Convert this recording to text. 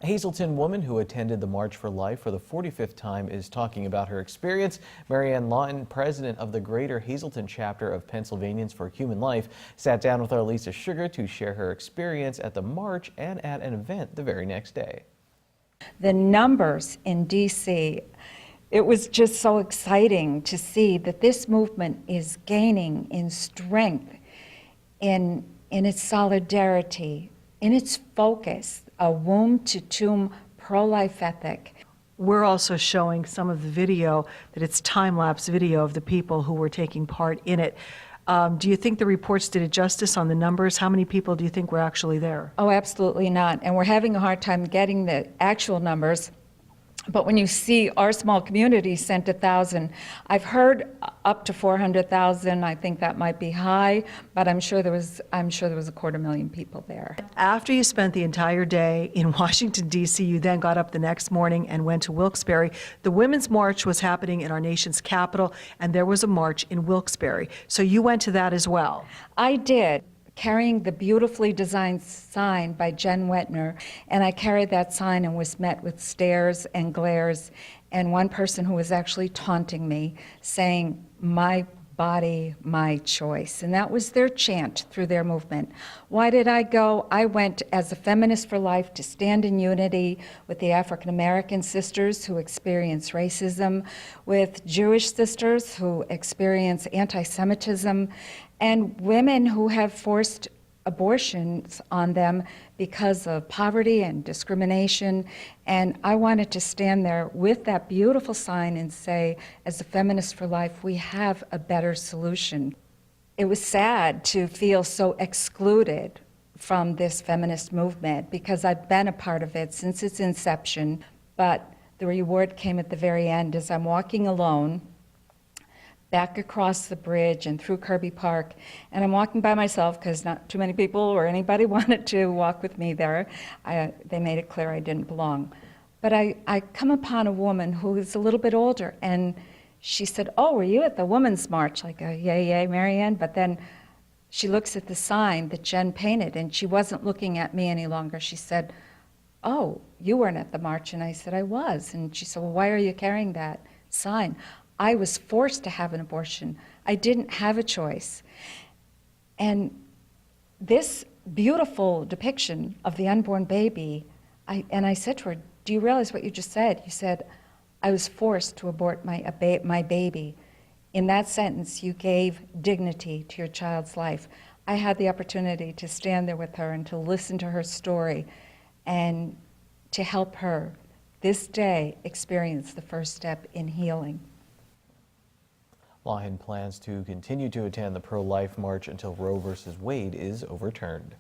A Hazleton woman who attended the March for Life for the 45th time is talking about her experience. Marianne Lawton, president of the Greater Hazleton chapter of Pennsylvanians for Human Life, sat down with our Lisa Sugar to share her experience at the march and at an event the very next day. The numbers in D.C., it was just so exciting to see that this movement is gaining in strength, in its solidarity, in its focus, a womb-to-tomb pro-life ethic. We're also showing some of the video, that it's time-lapse video of the people who were taking part in it. Do you think the reports did it justice on the numbers? How many people do you think were actually there? Oh, absolutely not. And we're having a hard time getting the actual numbers. But when you see our small community sent 1,000, I've heard up to 400,000. I think that might be high, but I'm sure there was a 250,000 people there. After you spent the entire day in Washington, D.C., you then got up the next morning and went to Wilkes-Barre. The Women's March was happening in our nation's capital, and there was a march in Wilkes-Barre. So you went to that as well. I did, carrying the beautifully designed sign by Jen Wetner, and I carried that sign and was met with stares and glares, and one person who was actually taunting me, saying, "My body, my choice," and that was their chant through their movement. Why did I go? I went as a feminist for life to stand in unity with the African American sisters who experience racism, with Jewish sisters who experience anti-Semitism, and women who have forced abortions on them because of poverty and discrimination. And I wanted to stand there with that beautiful sign and say, as a feminist for life, we have a better solution. It was sad to feel so excluded from this feminist movement because I've been a part of it since its inception, but the reward came at the very end as I'm walking alone back across the bridge and through Kirby Park, and I'm walking by myself because not too many people or anybody wanted to walk with me there. They made it clear I didn't belong. But I come upon a woman who is a little bit older, and she said, "Oh, were you at the Women's March?" Like, yay, yay, Marianne. But then she looks at the sign that Jen painted, and she wasn't looking at me any longer. She said, "Oh, you weren't at the march?" And I said, "I was." And she said, "Well, why are you carrying that sign?" I was forced to have an abortion. I didn't have a choice. And this beautiful depiction of the unborn baby, I said to her, "Do you realize what you just said?" You said, "I was forced to abort my baby." In that sentence, you gave dignity to your child's life. I had the opportunity to stand there with her and to listen to her story and to help her this day experience the first step in healing. Lawton plans to continue to attend the pro-life march until Roe v. Wade is overturned.